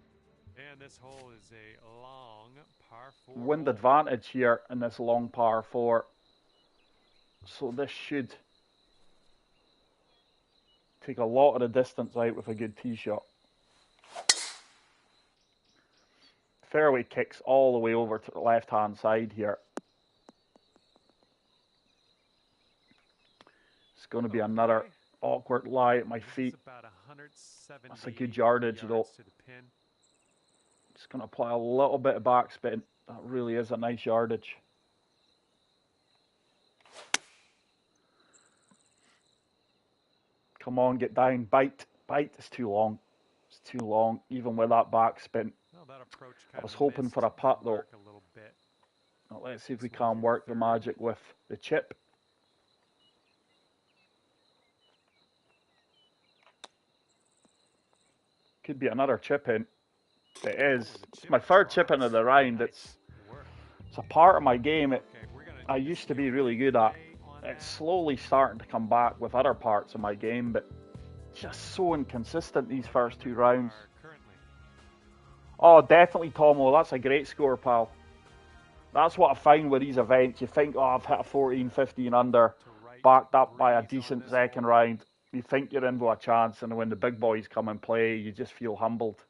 And this hole is a long par 4. Wind advantage here in this long par 4. So this should take a lot of the distance out with a good tee shot. Fairway kicks all the way over to the left-hand side here. It's going to be another awkward lie at my feet. That's a good yardage though. Just going to apply a little bit of backspin. That really is a nice yardage. Come on, get down, bite. Bite is too long. It's too long, even with that backspin. I was hoping for a putt though. Now, let's see if we can work the magic with the chip. Could be another chip in. It is. It's my third chip in of the round. It's It's a part of my game I I used to be really good at. It's slowly starting to come back with other parts of my game, but just so inconsistent these first 2 rounds. Oh, definitely, Tomo. That's a great score, pal. That's what I find with these events. You think, oh, I've hit a 14, 15 under, backed up by a decent second round. You think you're in with a chance, and when the big boys come and play, you just feel humbled.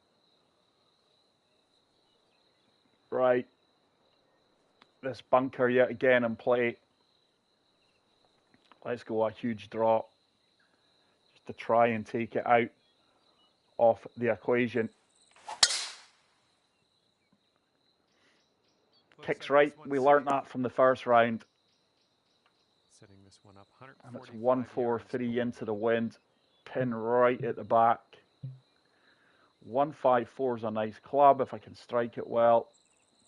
Right. This bunker yet again in play. Let's go a huge draw. Just to try and take it out of the equation. Kicks right. We learnt that from the first round. Setting this one up, And it's 1-4-3 into the wind. Pin right at the back. 1-5-4 is a nice club if I can strike it well.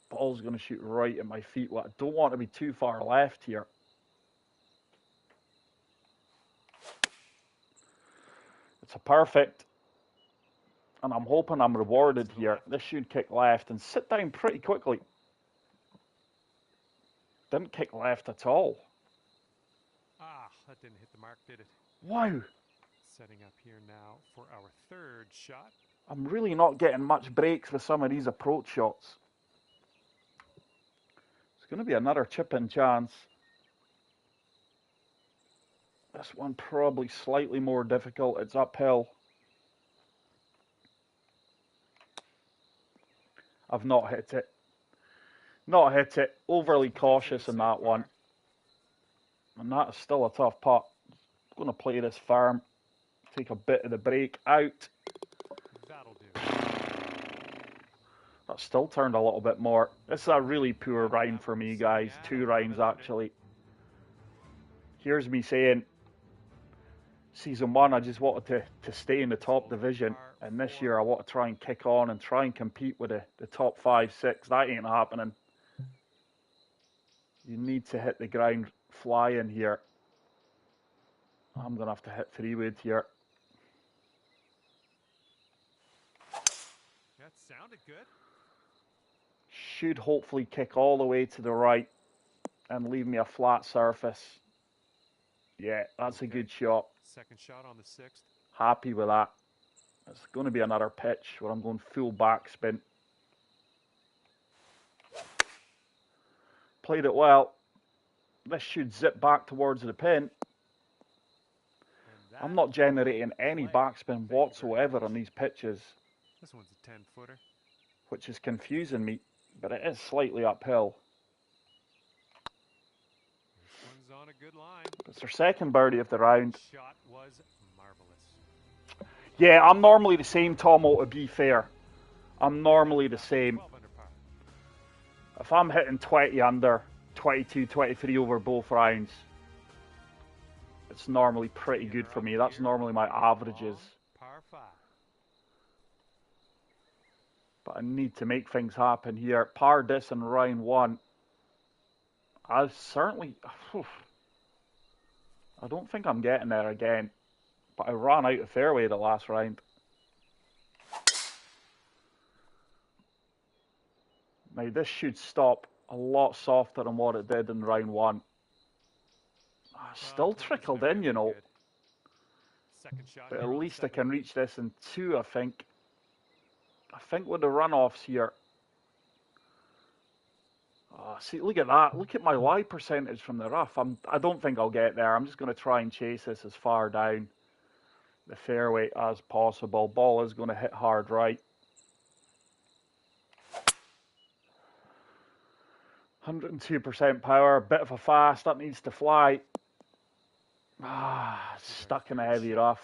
Ball's going to shoot right at my feet. Well, I don't want to be too far left here. It's a perfect. And I'm hoping I'm rewarded here. This should kick left and sit down pretty quickly. Didn't kick left at all. Ah, that didn't hit the mark, did it? Wow. Setting up here now for our third shot. I'm really not getting much breaks with some of these approach shots. It's going to be another chip-in chance. This one probably slightly more difficult. It's uphill. I've not hit it. Not hit it. Overly cautious in that one. And that is still a tough putt. I'm going to play this firm. Take a bit of the break out. That'll do. That still turned a little bit more. This is a really poor round for me, guys. 2 rounds, actually. Here's me saying, Season 1, I just wanted to stay in the top division. And this year, I want to try and kick on and try and compete with the top 5, 6. That ain't happening. You need to hit the ground flying here. I'm going to have to hit 3-wood here. That sounded good. Should hopefully kick all the way to the right and leave me a flat surface. Yeah, that's a good shot. Second shot on the 6th. Happy with that. It's going to be another pitch where I'm going full backspin. Played it well. This should zip back towards the pin. I'm not generating any backspin whatsoever on these pitches. This one's a 10-footer. Which is confusing me, but it is slightly uphill. This one's on a good line. It's their second birdie of the round. Shot was marvelous. Yeah, I'm normally the same, Tomo, to be fair. I'm normally the same. If I'm hitting 20 under, 22, 23 over both rounds, it's normally pretty good for me. That's normally my averages. Par 5. But I need to make things happen here. Par this in round 1. I certainly... I don't think I'm getting there again. But I ran out of fairway the last round. Now this should stop a lot softer than what it did in round 1. Still trickled in, you know. But at least I can reach this in 2, I think. I think with the runoffs here. See, look at that. Look at my lie percentage from the rough. I don't think I'll get there. I'm just going to try and chase this as far down the fairway as possible. Ball is going to hit hard right. 102% power. Bit of a fast. That needs to fly. Stuck in a heavy rough.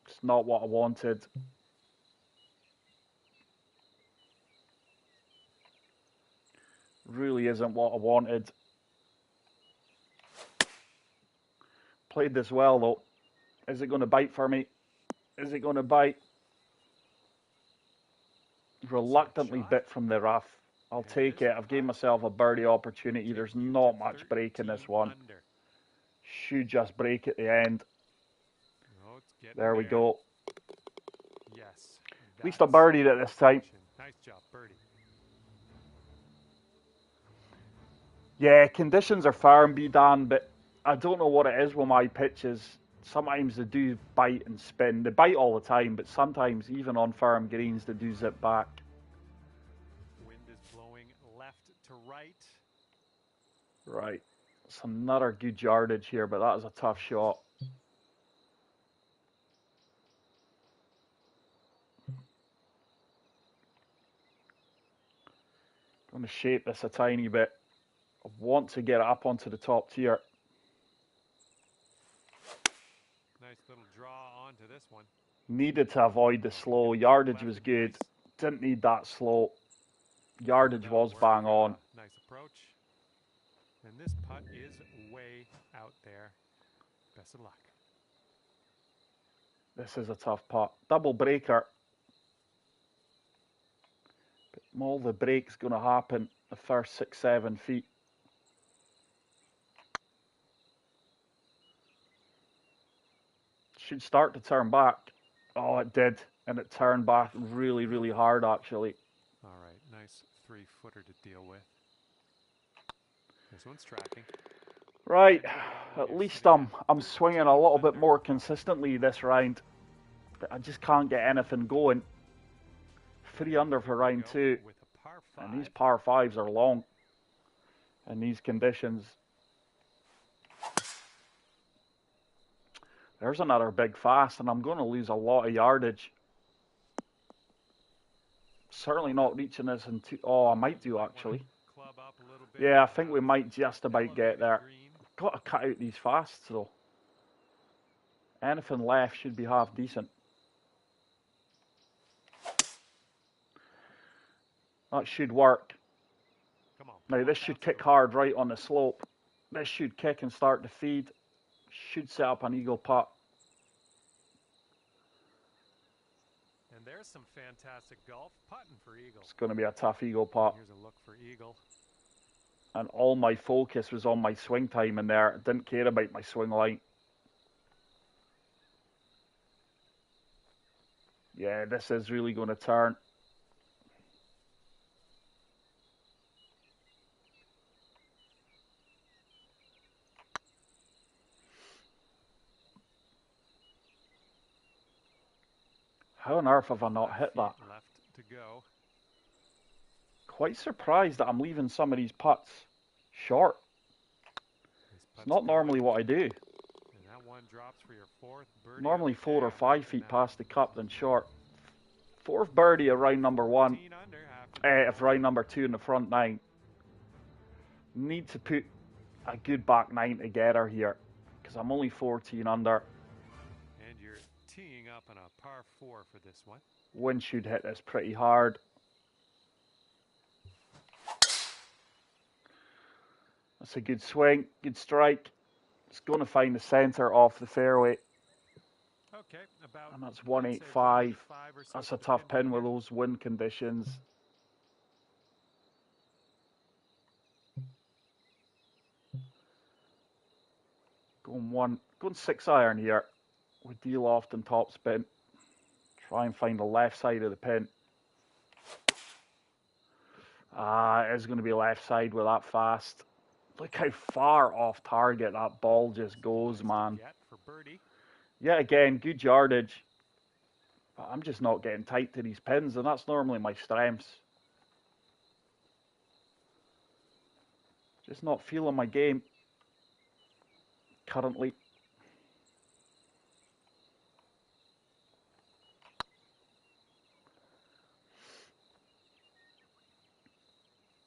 It's not what I wanted. Really isn't what I wanted. Played this well though. Is it going to bite for me? Is it going to bite? Reluctantly bit from the rough. I'll take it. I've gave myself a birdie opportunity. There's not much break in this one. Should just break at the end. There we go. Yes. At least I birdied it this time. Nice job, birdie. Yeah, conditions are firm, Dan, but I don't know what it is with my pitches. Sometimes they do bite and spin. They bite all the time, but sometimes, even on firm greens, they do zip back. Wind is blowing left to right. Right. It's another good yardage here, but that is a tough shot. Going to shape this a tiny bit. I want to get it up onto the top tier. Nice little draw onto this one. Needed to avoid the slow. Yardage was good. Didn't need that slow. Yardage was bang on. Nice approach. And this putt is way out there. Best of luck. This is a tough putt. Double breaker. But all the break's going to happen the first 6-7 feet. Should start to turn back. Oh, it did. And it turned back really, really hard, actually. All right, nice 3-footer to deal with. This one's tracking. Right, at least I'm swinging a little bit more consistently this round. But I just can't get anything going. 3 under for round 2. And these par 5s are long in these conditions. There's another big fast, and I'm going to lose a lot of yardage. Certainly not reaching this in 2. Oh, I might do, actually. Yeah, I think we might just about get there. I've got to cut out these fasts, though. Anything left should be half decent. That should work. Now, this should kick hard right on the slope. This should kick and start to feed. Should set up an eagle putt. And there's some fantastic golf putting for eagle. It's going to be a tough eagle putt. Here's a look for eagle. And all my focus was on my swing time in there. I didn't care about my swing line. Yeah, this is really going to turn. How on earth have I not hit that? Left to go. Quite surprised that I'm leaving some of these putts short. It's not normally what I do. And that one drops for your 4th birdie. Normally 4 or 5 feet past the cup, then short. 4th birdie of round number 1. Of round number 2 in the front 9. Need to put a good back 9 together here, because I'm only 14 under. And you're teeing up on a par 4 for this one. Wind should hit this pretty hard. That's a good swing, good strike. It's going to find the centre off the fairway. Okay, and that's 185. That's a tough pin with those wind conditions. Going 6 iron here with D-loft and top spin. Try and find the left side of the pin. It is going to be left side with that fast. Look how far off target that ball just goes, man. Yet again, good yardage. But I'm just not getting tight to these pins, and that's normally my strengths. Just not feeling my game currently.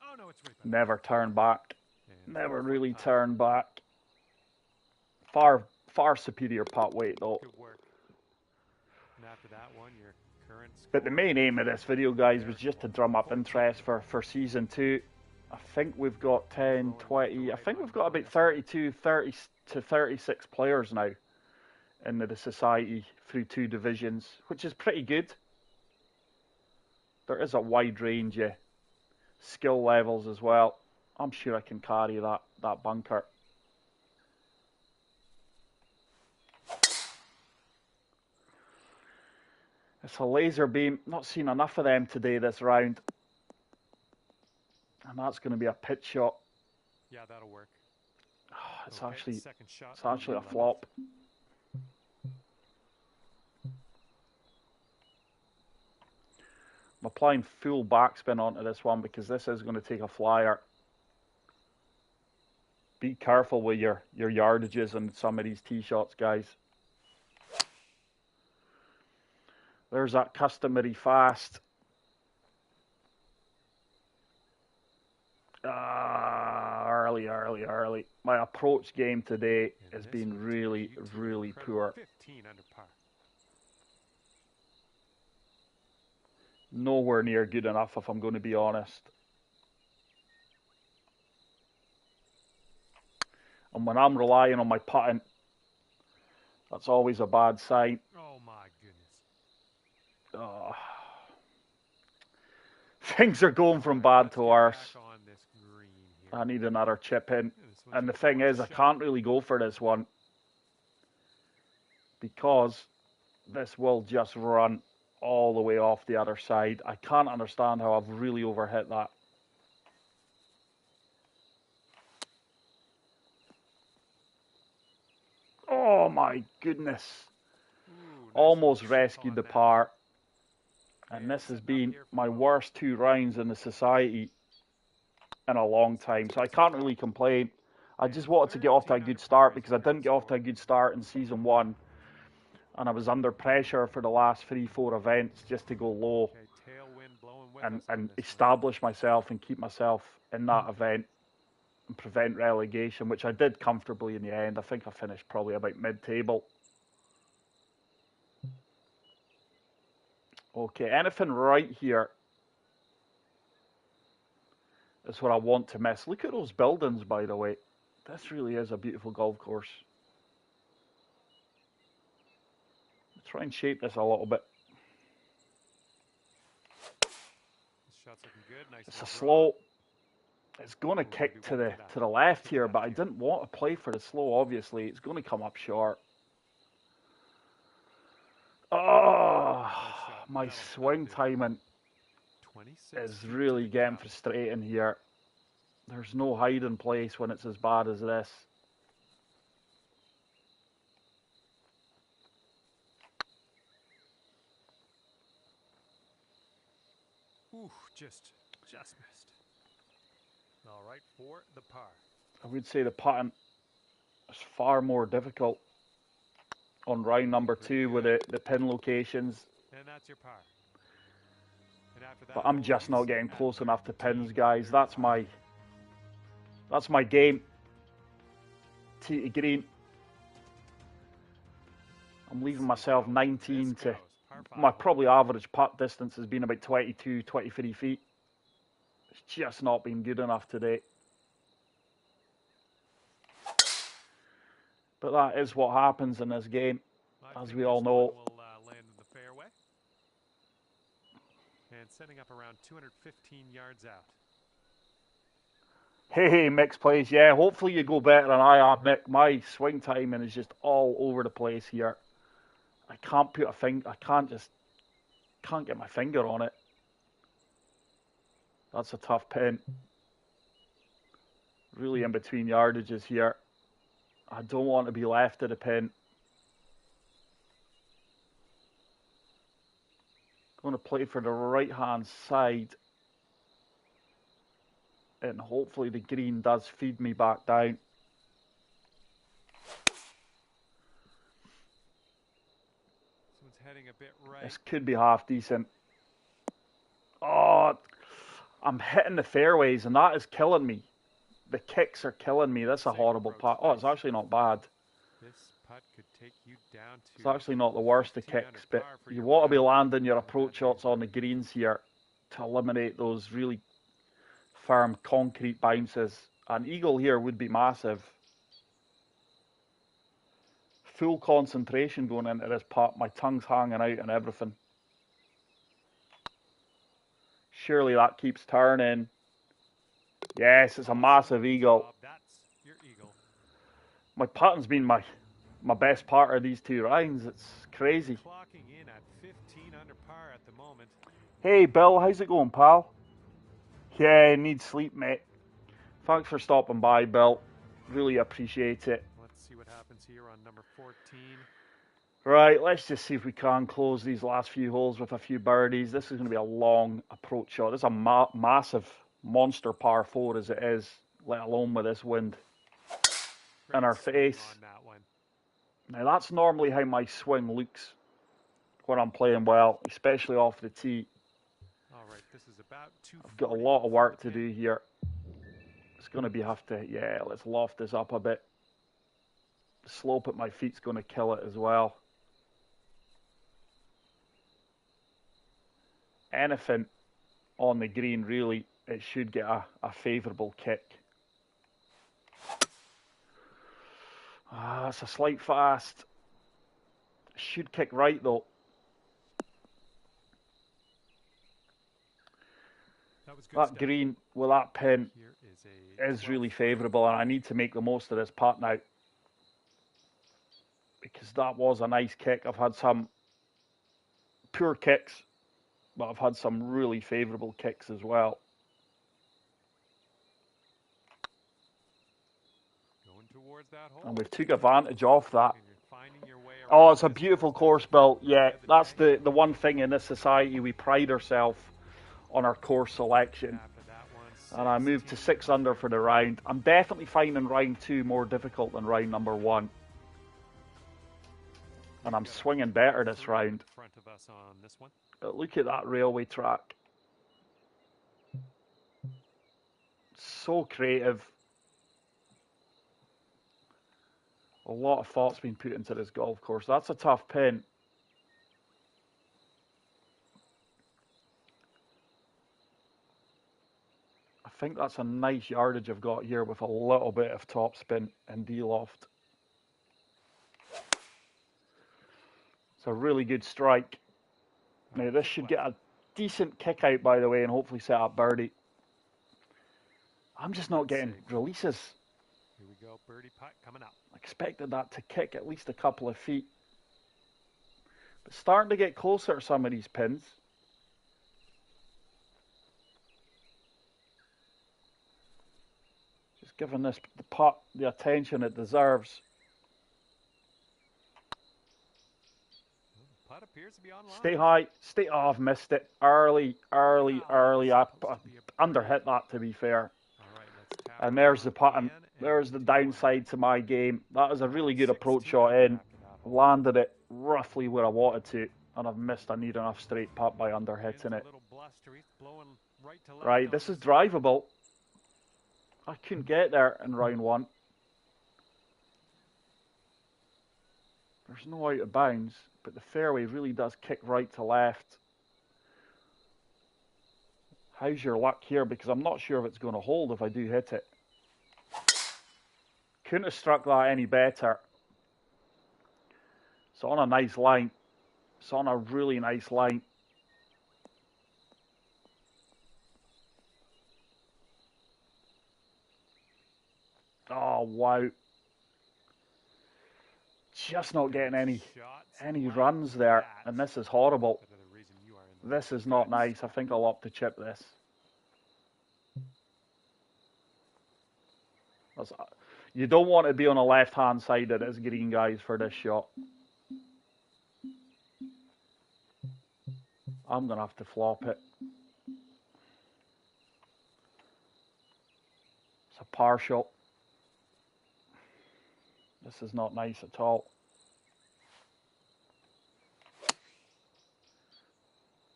Oh, no, it's never turn back. Never really turn back. Far superior putt weight though. Good work. And after that one, your current score. But the main aim of this video, guys, was just to drum up interest for season 2. I think we've got 10, 20, I think we've got about 32, 30 to 36 players now in the society through 2 divisions, which is pretty good. There is a wide range of skill levels as well. I'm sure I can carry that bunker. It's a laser beam. Not seen enough of them today this round. And that's going to be a pitch shot. Yeah, that'll work. It's Okay, actually second shot it's actually a on the 11th. flop. I'm applying full backspin onto this one because this is going to take a flyer. Be careful with your yardages on some of these tee shots, guys. There's that customary fast. Early. My approach game today has been really poor. 15 under par. Nowhere near good enough, if I'm going to be honest. And when I'm relying on my putting, that's always a bad sign. Oh my goodness. Oh. Things are going from bad to worse. I need another chip in. And the thing is, I can't really go for this one because this will just run all the way off the other side. I can't understand how I've really overhit that. Oh my goodness. Almost rescued the par. And this has been my worst 2 rounds in the society in a long time. So I can't really complain. I just wanted to get off to a good start because I didn't get off to a good start in season 1. And I was under pressure for the last 3-4 events just to go low and establish myself and keep myself in that event and prevent relegation, which I did comfortably in the end. I think I finished probably about mid-table. Okay, anything right here is what I want to miss. Look at those buildings, by the way. This really is a beautiful golf course. Let's try and shape this a little bit. It's a slow. It's going to kick to the left here, but I didn't want to play for the slow, obviously. It's going to come up short. Oh, my swing timing is really getting frustrating here. There's no hiding place when it's as bad as this. Ooh, just missed. All right, for the par. I would say the putting is far more difficult on round number 2 with the pin locations. And that's your par. But I'm just not getting close enough to pins, guys. That's my game. Tee to green. I'm leaving myself 19 to... My probably average putt distance has been about 22, 23 feet. It's just not been good enough today. But that is what happens in this game, as we all know. Land in the fairway. And setting up around 215 yards out. Hey, Mick's plays. Yeah, hopefully you go better than I am, Mick. My swing timing is just all over the place here. I can't put a finger. I can't get my finger on it. That's a tough pin. Really in between yardages here. I don't want to be left of the pin. Going to play for the right hand side. And hopefully the green does feed me back down. Someone's heading a bit right. This could be half decent. Oh, I'm hitting the fairways and that is killing me. The kicks are killing me. That's a horrible putt. Oh, it's actually not bad. This putt could take you down to... It's actually not the worst of kicks, but you want to be landing your approach shots on the greens here to eliminate those really firm concrete bounces. An eagle here would be massive. Full concentration going into this putt. My tongue's hanging out and everything. Surely that keeps turning. Yes, it's a massive eagle. That's your eagle. My putting's been my best part of these 2 rounds. It's crazy. Clocking in at 15 under par at the moment. Hey, Bill, how's it going, pal? Yeah, need sleep, mate. Thanks for stopping by, Bill. Really appreciate it. Let's see what happens here on number 14. Right, let's just see if we can close these last few holes with a few birdies. This is going to be a long approach shot. This is a massive monster par 4 as it is, let alone with this wind in our face. On that one. Now, that's normally how my swing looks when I'm playing well, especially off the tee. All right, this is about 240. I've got a lot of work to do here. It's going to be let's loft this up a bit. The slope at my feet's going to kill it as well. Anything on the green, really, it should get a favourable kick. It's a slight fast. Should kick right, though. That green with that pin is really favourable, and I need to make the most of this putt now. Because that was a nice kick. I've had some poor kicks, but I've had some really favourable kicks as well. Going towards that hole. And we took advantage of that. Oh, it's a beautiful course, Bill. Yeah, that's the one thing in this society. We pride ourselves on our course selection. And I moved to 6 under for the round. I'm definitely finding round 2 more difficult than round number 1. And I'm swinging better this round. Look at that railway track. So creative. A lot of thought's been put into this golf course. That's a tough pin. I think that's a nice yardage I've got here with a little bit of topspin and D-loft. It's a really good strike. Now this should get a decent kick out, by the way, and hopefully set up birdie. I'm just not getting releases. Here we go, birdie putt coming up. I expected that to kick at least a couple of feet. But starting to get closer to some of these pins. Just giving this the putt the attention it deserves. Putt appears to be online. Stay high. Oh, I've missed it. Early. I underhit that, to be fair. And there's the putt, and there's the downside to my game. That was a really good approach shot in. Landed it roughly where I wanted to, and I've missed a near enough straight putt by underhitting it. Right, this is drivable. I couldn't get there in round 1. There's no out of bounds, but the fairway really does kick right to left. How's your luck here? Because I'm not sure if it's going to hold if I do hit it. Couldn't have struck that any better. It's on a nice line. It's on a really nice line. Oh, wow. Just not getting any runs there, and this is horrible. This is not nice. I think I'll opt to chip this. You don't want to be on the left-hand side of this green, guys, for this shot. I'm going to have to flop it. It's a par shot. This is not nice at all.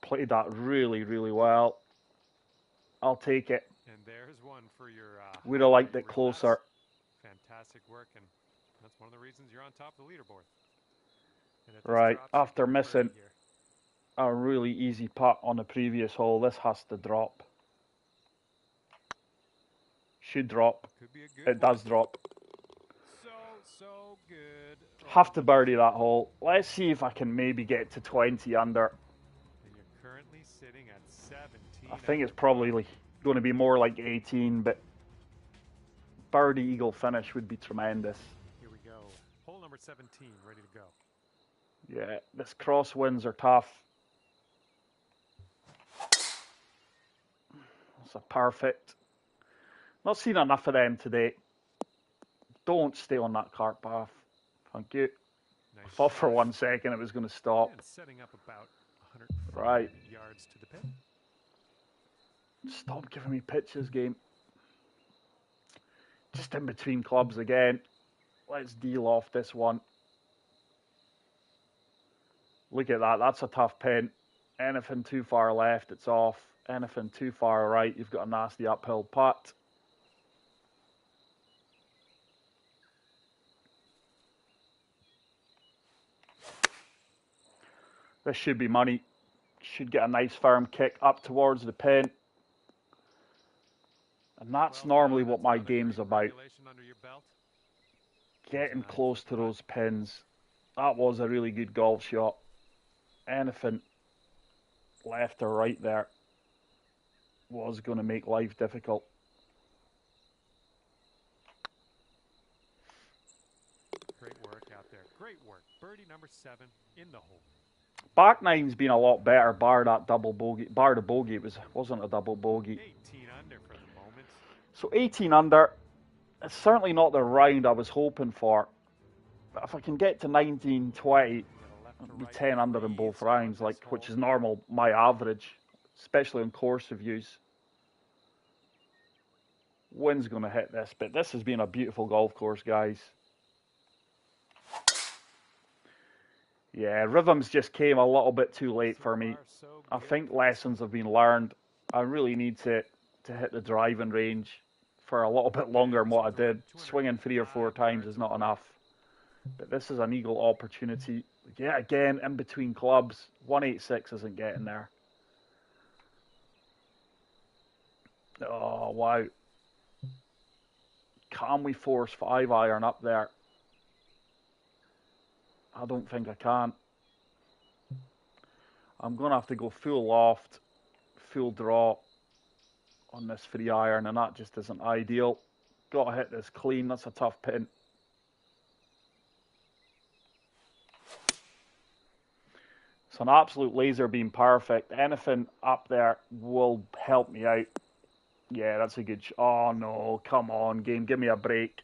Played that really, really well. I'll take it. And there's one for your. Would have liked it closer. Fantastic work, and that's one of the reasons you're on top of the leaderboard. Right, after missing a really easy putt on the previous hole, this has to drop. Should drop. It does drop. So good. Have to birdie that hole. Let's see if I can maybe get to 20 under. And you're currently sitting at 17. I think it's probably going to be more like 18, but birdie eagle finish would be tremendous. Here we go. Hole number 17, ready to go. Yeah, this crosswinds are tough. It's a perfect. Not seen enough of them today. Don't stay on that cart path. Thank you. Nice I thought for shot. 1 second it was going to stop. And setting up about 105 Right. yards to the pin. Stop giving me pitches, game. Just in between clubs again. Let's deal off this one. Look at that. That's a tough pin. Anything too far left, it's off. Anything too far right, you've got a nasty uphill putt. This should be money. Should get a nice firm kick up towards the pin. And that's normally what my game's about. Getting close to those pins. That was a really good golf shot. Anything left or right there was going to make life difficult. Great work out there. Great work. Birdie number 7 in the hole. Back nine's been a lot better, bar that double bogey. Bar the bogey, it wasn't a double bogey. 18 under for the moment. So 18 under. It's certainly not the round I was hoping for. But if I can get to 19, 20, it'll be 10 under in both rounds, which is normal, my average, especially on course reviews. Wind's going to hit this, but this has been a beautiful golf course, guys. Yeah, rhythms just came a little bit too late for me. I think lessons have been learned. I really need to hit the driving range for a little bit longer than what I did. Swinging 3 or 4 times is not enough. But this is an eagle opportunity. Yeah, again, in between clubs. 186 isn't getting there. Oh, wow. Can we force 5-iron up there? I don't think I can. I'm going to have to go full loft, full draw on this 3-iron, and that just isn't ideal. Got to hit this clean. That's a tough pin. It's an absolute laser beam, perfect. Anything up there will help me out. Yeah, that's a good shot. Oh no, come on, game, give me a break.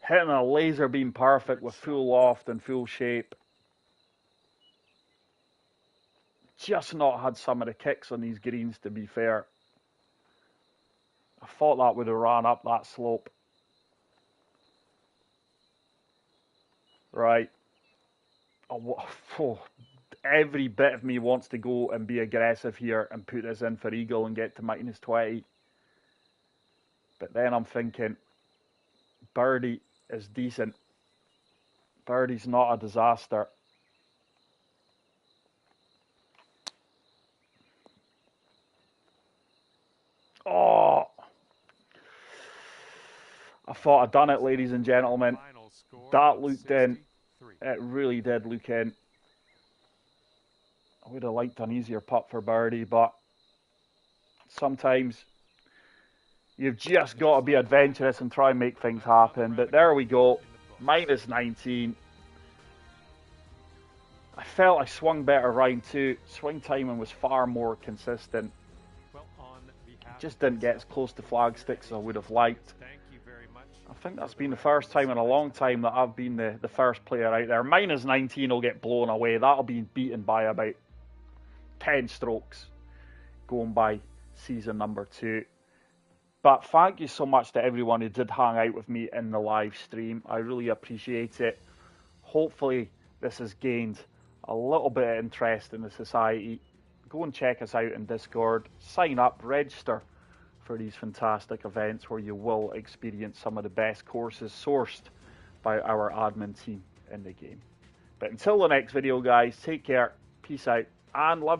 Hitting a laser beam perfect with full loft and full shape. Just not had some of the kicks on these greens, to be fair. I thought that would have ran up that slope. Right. Oh, every bit of me wants to go and be aggressive here and put this in for eagle and get to minus 20. But then I'm thinking, birdie is decent. Birdie's not a disaster. Oh, I thought I'd done it, ladies and gentlemen. That looked in. It really did look in. I would have liked an easier putt for birdie, but sometimes you've just got to be adventurous and try and make things happen. But there we go, minus 19. I felt I swung better round 2. Swing timing was far more consistent. Just didn't get as close to flag sticks as I would have liked. I think that's been the first time in a long time that I've been the first player out there. Minus 19 will get blown away. That'll be beaten by about 10 strokes going by season number 2. But thank you so much to everyone who did hang out with me in the live stream. I really appreciate it. Hopefully this has gained a little bit of interest in the society. Go and check us out in Discord. Sign up, register for these fantastic events where you will experience some of the best courses sourced by our admin team in the game. But until the next video, guys, take care, peace out, and love